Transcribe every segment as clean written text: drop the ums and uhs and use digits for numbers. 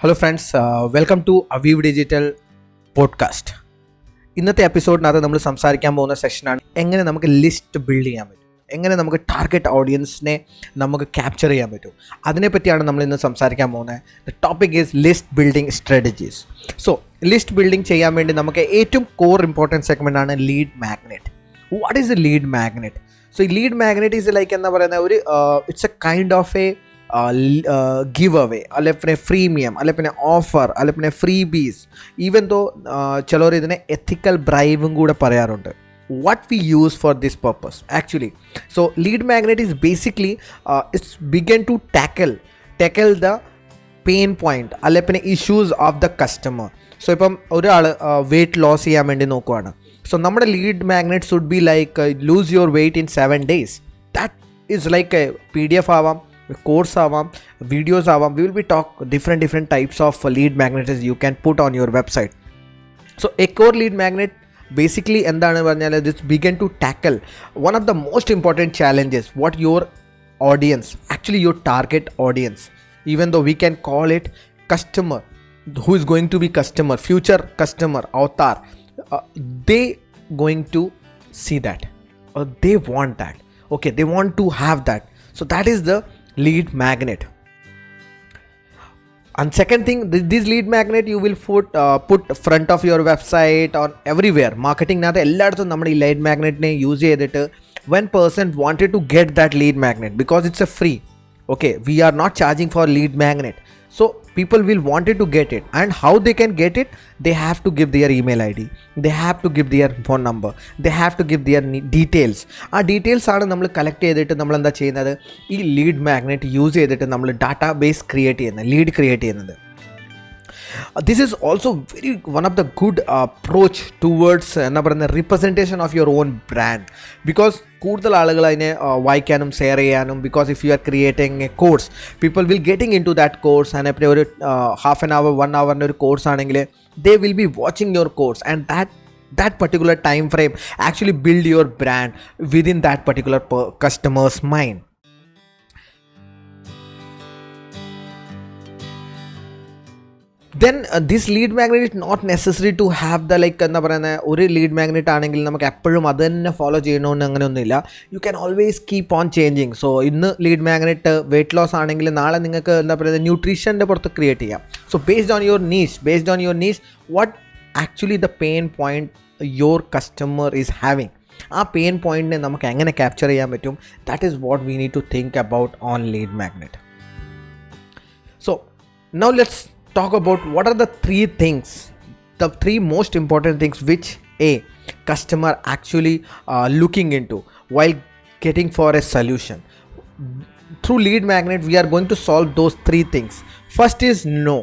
Hello friends, welcome to Aveev digital podcast. ഇന്നത്തെ എപ്പിസോഡിനകത്ത് നമ്മൾ സംസാരിക്കാൻ പോകുന്ന സെഷനാണ് എങ്ങനെ നമുക്ക് ലിസ്റ്റ് ബിൽഡ് ചെയ്യാൻ പറ്റും, എങ്ങനെ നമുക്ക് ടാർഗറ്റ് ഓഡിയൻസിനെ നമുക്ക് ക്യാപ്ചർ ചെയ്യാൻ പറ്റും. അതിനെപ്പറ്റിയാണ് നമ്മൾ ഇന്ന് സംസാരിക്കാൻ പോകുന്നത്. The topic is list building strategies. So list building ചെയ്യാൻ വേണ്ടി നമുക്ക് ഏറ്റവും കോർ ഇമ്പോർട്ടൻറ്റ് സെഗ്മെൻ്റ് ആണ് lead magnet. What is A lead magnet? So ഈ ലീഡ് മാഗ്നറ്റ് ഈസ് ലൈക്ക് എന്താ പറയുന്ന ഒരു it's A kind of A give away, അല്ലെ പിന്നെ ഫ്രീമിയം, അല്ലെ പിന്നെ ഓഫർ, അല്ലെ പിന്നെ ഫ്രീ ബീസ്. ഈവൻ ദോ ചിലർ ഇതിനെ എത്തിക്കൽ ബ്രൈബും കൂടെ പറയാറുണ്ട്. what we use for this purpose actually. So lead magnet is basically it's begin to tackle the pain point അല്ലെ പിന്നെ issues of the customer. So ഇപ്പം ഒരാൾ വെയിറ്റ് ലോസ് ചെയ്യാൻ വേണ്ടി നോക്കുവാണ്. സോ നമ്മുടെ lead magnet should be like lose your weight in 7 days. That is like a PDF ആവാം, course ആവാം, വീഡിയോസ് ആവാം. We will be talk different types of lead magnets you can put on your website. So a core lead magnet basically എന്താണ് പറഞ്ഞാൽ this begin to tackle one of the most important challenges what your audience, actually your target audience, even though we can call it customer, who is going to be customer, future customer, avatar, they going to see that, or they want that. Okay, they want to have that. So that is the lead magnet. And second thing, this lead magnet you will put front of your website or everywhere. Marketing nathe elladthum nammade ee lead magnet ne use cheyidittu when person wanted to get that lead magnet, because it's a free. Okay, we are not charging for lead magnet. So people will wanted to get it, and how they can get it? They have to give their email ID, they have to give their phone number, they have to give their details. ആ details ആണ് നമ്മൾ collect ചെയ്തിട്ട് നമ്മൾ എന്താ ചെയ്യുന്നത്, ഈ lead magnet use ചെയ്തിട്ട് നമ്മൾ ഡാറ്റാ ബേസ് ക്രിയേറ്റ് ചെയ്യുന്നത്, ലീഡ് ക്രിയേറ്റ് ചെയ്യുന്നത്. This is also very one of the good approach towards എന്താ പറയുന്നത് representation of your own brand, because കൂടുതൽ ആളുകൾ അതിനെ വായിക്കാനും ഷെയർ ചെയ്യാനും, because if you are creating a course, people will getting in to that course. And പിന്നെ ഒരു half an hour 1 hourൻ്റെ ഒരു കോഴ്സ് ആണെങ്കിൽ they will be watching your course, and that particular time frame actually build your brand within that particular customer's mind. Then this lead magnet is not necessary to have the like എന്താ പറയുന്നത്, ഒരു lead magnet ആണെങ്കിൽ നമുക്ക് എപ്പോഴും അത് തന്നെ follow ചെയ്യണമെന്ന് അങ്ങനെയൊന്നുമില്ല. You can always keep on changing. So ഇന്ന് ലീഡ് മാഗ്നറ്റ് വെയിറ്റ് ലോസ് ആണെങ്കിൽ നാളെ നിങ്ങൾക്ക് എന്താ പറയുന്നത് ന്യൂട്രീഷൻ്റെ പുറത്ത് ക്രിയേറ്റ് ചെയ്യാം. So based on your niche what actually the pain point your customer is having, ആ പെയിൻ പോയിൻറ്റിനെ നമുക്ക് എങ്ങനെ ക്യാപ്ചർ ചെയ്യാൻ പറ്റും, that is what we need to think about on lead magnet. So now let's talk about what are the three most important things which a customer actually looking into while getting for a solution. Through lead magnet we are going to solve those 3 things. First is no.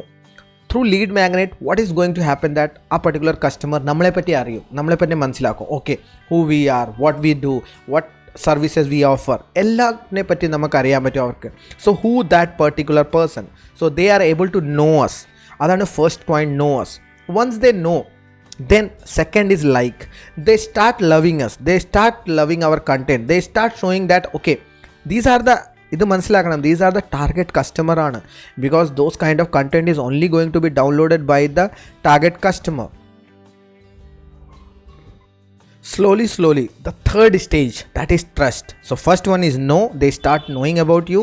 Through lead magnet what is going to happen, that a particular customer നമ്മളെ പറ്റി അറിയും, നമ്മളെ പറ്റി മനസ്സിലാക്കും. Okay, who we are, what we do, what services we offer, എല്ലാത്തിനെ പറ്റി നമുക്ക് അറിയാൻ പറ്റും അവർക്ക്. So who that particular person, so they are able to know us. അതാണ് first point, know us. Once they know, then second is like they start loving us, they start loving our content, they start showing that okay, these are the, ഇത് മനസ്സിലാക്കണം, these are the target customer ആണ്, because those kind of content is only going to be downloaded by the target customer. Slowly the third stage, that is trust. So first one is no, they start knowing about you,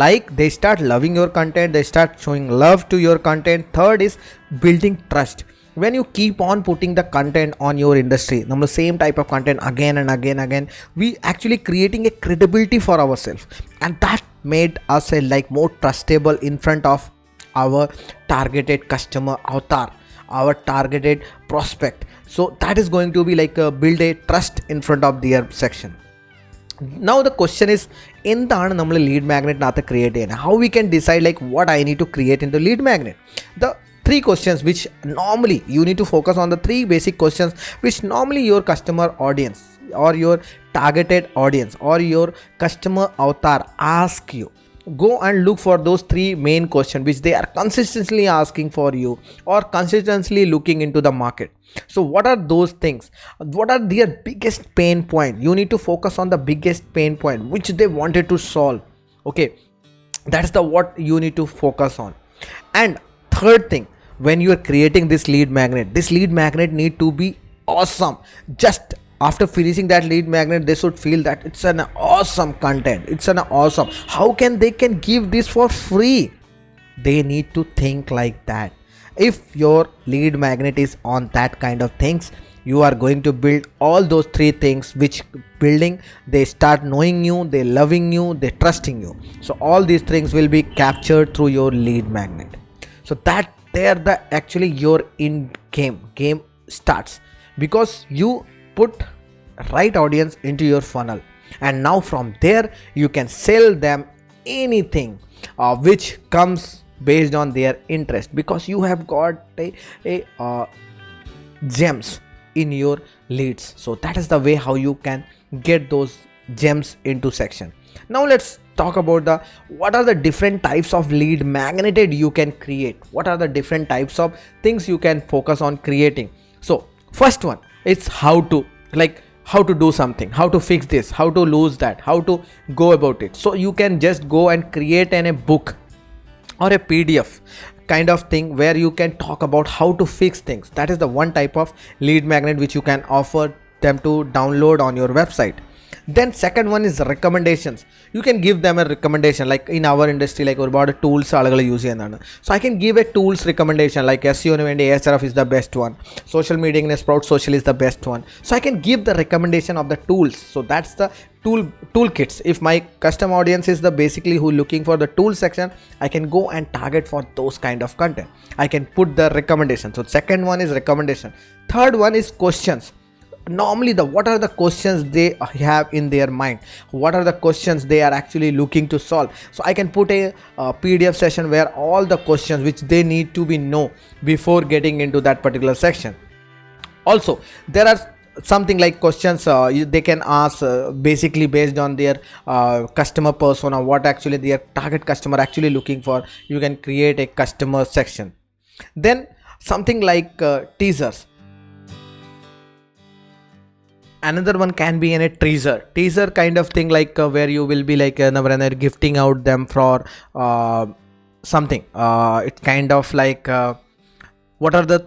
like they start loving your content, they start showing love to your content. Third is building trust. When you keep on putting the content on your industry, the same type of content again and again, we actually creating a credibility for ourselves, and that made us a like more trustable in front of our targeted customer avatar, our targeted prospect. So that is going to be like build a trust in front of their section. Now the question is, എന്താണ് നമ്മൾ lead മാഗ്നറ്റിനകത്ത് create ചെയ്യുന്നത്? How we can decide like what I need to create in the lead magnet? The 3 questions which normally you need to focus on, the 3 basic questions which normally your customer audience or your targeted audience or your customer avatar ask you. Go and look for those 3 main questions which they are consistently asking for you or consistently looking into the market. So what are those things? What are their biggest pain point? You need to focus on the biggest pain point which they wanted to solve. Okay, that's the what you need to focus on. And third thing, when you are creating this lead magnet need to be awesome. Just after finishing that lead magnet, they should feel that it's an awesome content, it's an awesome, how can they can give this for free. They need to think like that. If your lead magnet is on that kind of things, you are going to build all those three things, which building they start knowing you, they loving you, they trusting you. So all these things will be captured through your lead magnet. So that there the actually your in game starts, because you put right audience into your funnel, and now from there you can sell them anything which comes based on their interest, because you have got a gems in your leads. So that is the way how you can get those gems into section. Now let's talk about the what are the different types of lead magneted you can create, what are the different types of things you can focus on creating. So first one is how to do something, how to fix this, how to lose that, how to go about it. So you can just go and create a book or a PDF kind of thing where you can talk about how to fix things. That is the one type of lead magnet which you can offer them to download on your website. Then second one is recommendations. You can give them a recommendation, like in our industry, like about tools ആളുകൾ use ചെയ്യുന്നതാണ്. So I can give a tools recommendation, like SEO ന് വേണ്ടി Ahrefs is the best one, social media in Sprout Social is the best one. So I can give the recommendation of the tools. So that's the toolkits. If my custom audience is the basically who looking for the tool section, I can go and target for those kind of content. I can put the recommendation. So second one is recommendation. Third one is questions. Normally what are the questions they have in their mind, what are the questions they are actually looking to solve. So I can put a PDF session where all the questions which they need to be know before getting into that particular section. Also there are something like questions they can ask basically based on their customer persona, what actually their target customer actually looking for. You can create a customer section. Then something like teasers. Another one can be in a teaser kind of thing, like where you will be like gifting out them for something. It's kind of like what are the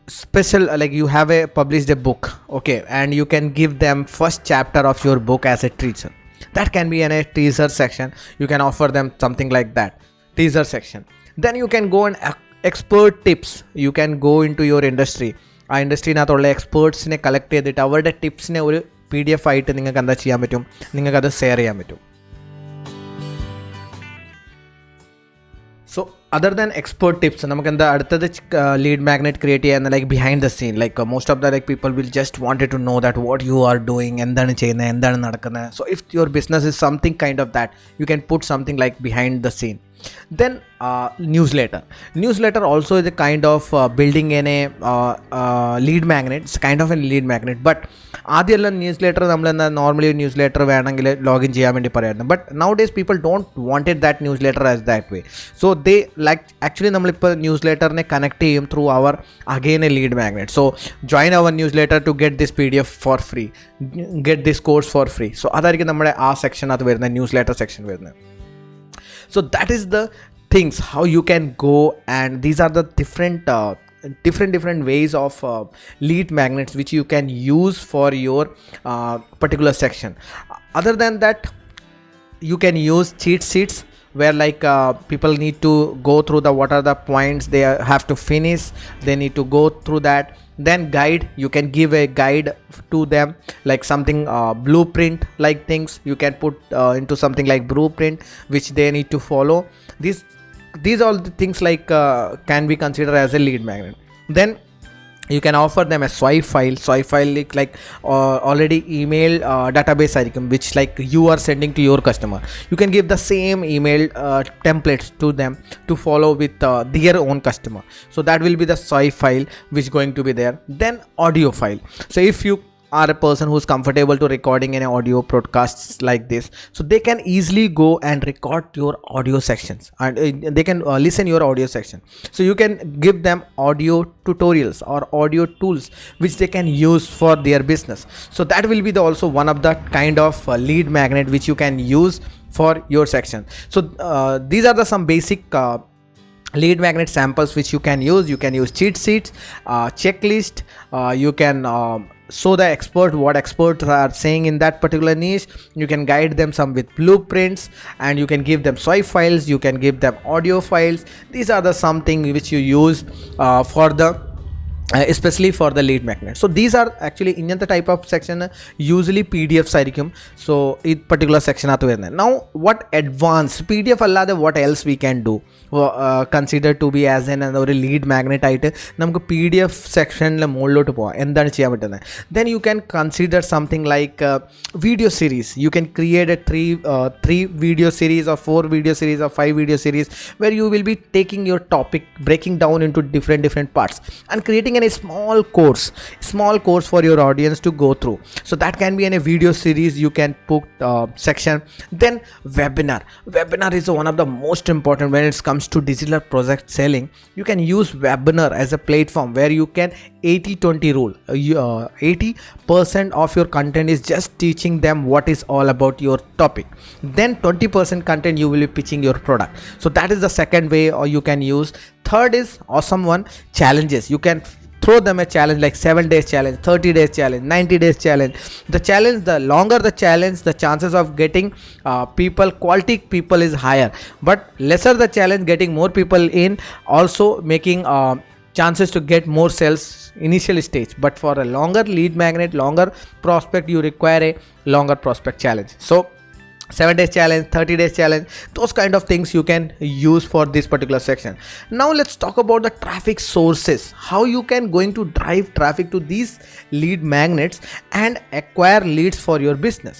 special, like you have published a book, okay, and you can give them first chapter of your book as a teaser. That can be in a teaser section. You can offer them something like that, teaser section. Then you can go and expert tips. You can go into your industry, ആ ഇൻഡസ്ട്രീനകത്തുള്ള എക്സ്പേർട്സിനെ collect ചെയ്തിട്ട് അവരുടെ ടിപ്സിനെ ഒരു PDF ആയിട്ട് നിങ്ങൾക്ക് എന്താ ചെയ്യാൻ പറ്റും, നിങ്ങൾക്കത് ഷെയർ ചെയ്യാൻ പറ്റും. So other than expert tips, നമുക്ക് എന്താ അടുത്തത് ലീഡ് മാഗ്നറ്റ് ക്രിയേറ്റ് ചെയ്യാൻ like behind the scene, like most of the like people will just wanted to know that what you are doing, എന്താണ് ചെയ്യുന്നത്, എന്താണ് നടക്കുന്നത്. So if your business is something kind of that, you can put something like behind the scene. Then newsletter also is a kind of building in a lead magnet. It's kind of a lead magnet, but ആദ്യമുള്ള newsletter നമ്മൾ എന്താ normally newsletter വേണമെങ്കിൽ login ചെയ്യാൻ വേണ്ടി പറയായിരുന്നു. But nowadays people don't wanted that newsletter as that way. So they like actually നമ്മളിപ്പോൾ ന്യൂസ്ലെറ്ററിനെ connect ചെയ്യും through our again a lead magnet. So join our newsletter to get this PDF for free, get this course for free. So അതായിരിക്കും നമ്മുടെ ആ സെക്ഷനകത്ത് വരുന്നത്, newsletter section വരുന്നത്. So that is the things how you can go, and these are the different ways of lead magnets which you can use for your particular section. Other than that, you can use cheat sheets where like people need to go through the what are the points they have to finish, they need to go through that. Then guide, you can give a guide to them, like something blueprint like things you can put into something like blueprint which they need to follow. These all the things like can be considered as a lead magnet. Then you can offer them a swipe file like already email database icon which like you are sending to your customer. You can give the same email templates to them to follow with their own customer. So that will be the swipe file which going to be there. Then audio file. So if you are a person who's comfortable to recording an audio broadcasts like this, so they can easily go and record your audio sections, and they can listen your audio section. So you can give them audio tutorials or audio tools which they can use for their business. So that will be the also one of the kind of lead magnet which you can use for your section. So these are the some basic lead magnet samples which you can use. You can use cheat sheets, checklist. You can show the expert what experts are saying in that particular niche. You can guide them some with blueprints, and you can give them SWI files, you can give them audio files. These are the something which you use for the especially for the lead magnet. So these are actually in the type of section usually PDFs ആയിരിക്കും. So in particular section അകത്ത് വരുന്നത്. Now what advanced PDF അല്ലാതെ what else we can do consider to be as an ഒരു lead magnet ആയിട്ട് നമുക്ക് PDF സെക്ഷനിലെ മുകളിലോട്ട് പോകാം. എന്താണ് ചെയ്യാൻ പറ്റുന്നത്? Then you can consider something like video series. You can create a three video series or 4 video series or 5 video series where you will be taking your topic, breaking down into different parts and creating a small course for your audience to go through. So that can be in a video series. You can put section. Then webinar is one of the most important when it comes to digital project selling. You can use webinar as a platform where you can 80-20 rule. 80% of your content is just teaching them what is all about your topic. Then 20% content you will be pitching your product. So that is the second way or you can use. Third is awesome one, challenges. You can throw them a challenge like 7 days challenge, 30 days challenge, 90 days challenge. The longer the challenge, the chances of getting quality people is higher. But lesser the challenge, getting more people in, also making chances to get more sales initial stage. But for a longer lead magnet, longer prospect, you require a longer prospect challenge. So 7 days challenge, 30 days challenge, those kind of things you can use for this particular section. Now let's talk about the traffic sources, how you can going to drive traffic to these lead magnets and acquire leads for your business.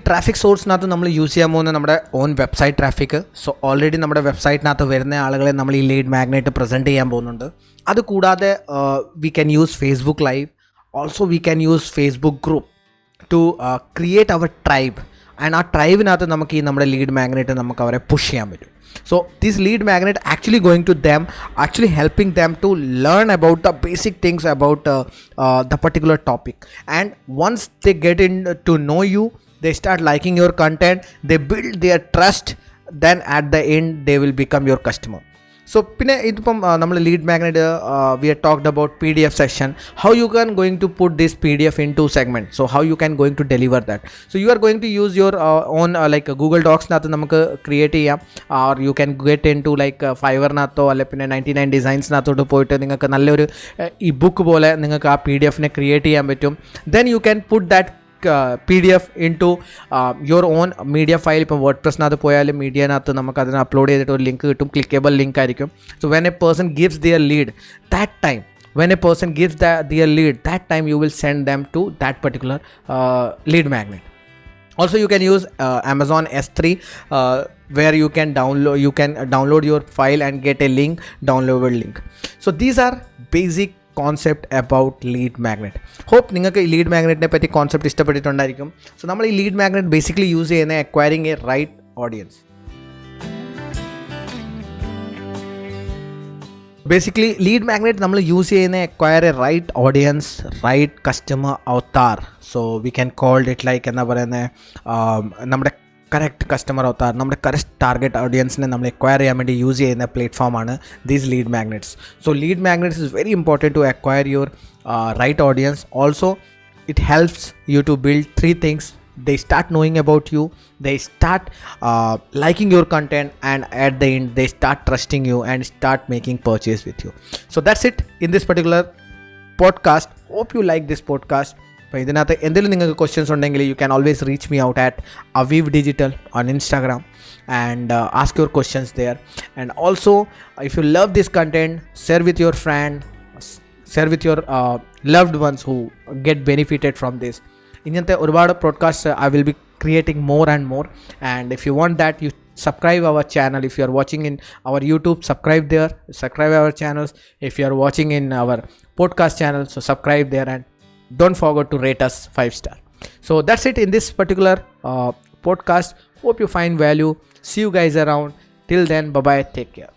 Traffic സോഴ്സിനകത്ത് നമ്മൾ use ചെയ്യാൻ പോകുന്ന നമ്മുടെ own website traffic. So already നമ്മുടെ വെബ്സൈറ്റിനകത്ത് വരുന്ന ആളുകളെ നമ്മൾ ഈ ലീഡ് മാഗ്നറ്റ് പ്രസൻറ്റ് ചെയ്യാൻ പോകുന്നുണ്ട്. അതുകൂടാതെ we can use Facebook live. Also we can use Facebook group to create our tribe, and our tribe-നകത്ത് നമുക്ക് ഈ നമ്മുടെ ലീഡ് മാഗ്നറ്റ് നമുക്ക് അവരെ പുഷ് ചെയ്യാൻ പറ്റും. So this lead magnet actually going to them, actually helping them to learn about the basic things about the particular topic. And once they get in to know you, they start liking your content, they build their trust, then at the end they will become your customer. So പിന്നെ ഇതിപ്പം നമ്മൾ lead magnet we have talked about PDF section, how you can going to put this PDF into segment. So how you can going to deliver that. So you are going to use your own like Google Docs നകത്ത് നമുക്ക് create ചെയ്യാം, or you can get into like Fiverr-നകത്തോ അല്ലെ പിന്നെ 99 Designs-നകത്തോട്ട് പോയിട്ട് നിങ്ങൾക്ക് നല്ലൊരു ഈ book പോലെ നിങ്ങൾക്ക് ആ PDF-നെ ക്രിയേറ്റ് ചെയ്യാൻ പറ്റും. Then you can put that PDF into your own media file. ഇപ്പോൾ വേർഡ്പ്രസ്സിനകത്ത് പോയാലും മീഡിയനകത്ത് നമുക്ക് അതിന് അപ്ലോഡ് ചെയ്തിട്ട് ഒരു ലിങ്ക് കിട്ടും, ക്ലിക്കബിൾ ലിങ്ക് ആയിരിക്കും. So when a person gives their lead, that time you will send them to that particular lead magnet. Also you can use Amazon S3 where you can download your file and get a link, downloadable link. So these are basic concept about lead magnet. Hope നിങ്ങൾക്ക് ഈ lead മാഗ്നറ്റിനെ പറ്റി concept ഇഷ്ടപ്പെട്ടിട്ടുണ്ടായിരിക്കും. So നമ്മൾ ഈ lead magnet basically use ചെയ്യുന്ന acquiring a right audience. Basically lead magnet നമ്മൾ use ചെയ്യുന്ന acquire a right audience, right customer avatar. So we can called it like എന്താ പറയുന്നത്, നമ്മുടെ കറക്റ്റ് കസ്റ്റമർ അവതാർ, നമ്മുടെ കറക്റ്റ് ടാർഗറ്റ് ഓഡിയൻസിനെ നമ്മൾ എക്വയർ ചെയ്യാൻ വേണ്ടി യൂസ് ചെയ്യുന്ന പ്ലാറ്റ്ഫോമാണ് these lead magnets. So lead magnets is very important to acquire your right audience. Also it helps you to build 3 things. They start knowing about you, they start liking your content, and at the end they start trusting you and start making purchase with you. So that's it in this particular podcast. Hope you like this podcast. അപ്പോൾ ഇതിനകത്ത് എന്തെങ്കിലും നിങ്ങൾക്ക് questions ഉണ്ടെങ്കിൽ you can always reach me out at Aveev digital on Instagram and ask your questions there. And also if you love this content, share with your friend, share with your loved ones who get benefited from this. ഇങ്ങനത്തെ ഒരുപാട് podcast I will be creating more and more, and if you want that, you subscribe our channel. If you are watching in our YouTube, subscribe there, subscribe our channels. If you are watching in our podcast channel, so subscribe there, and don't forget to rate us 5 star. So that's it in this particular podcast. Hope you find value. See you guys around. Till then, bye bye, take care.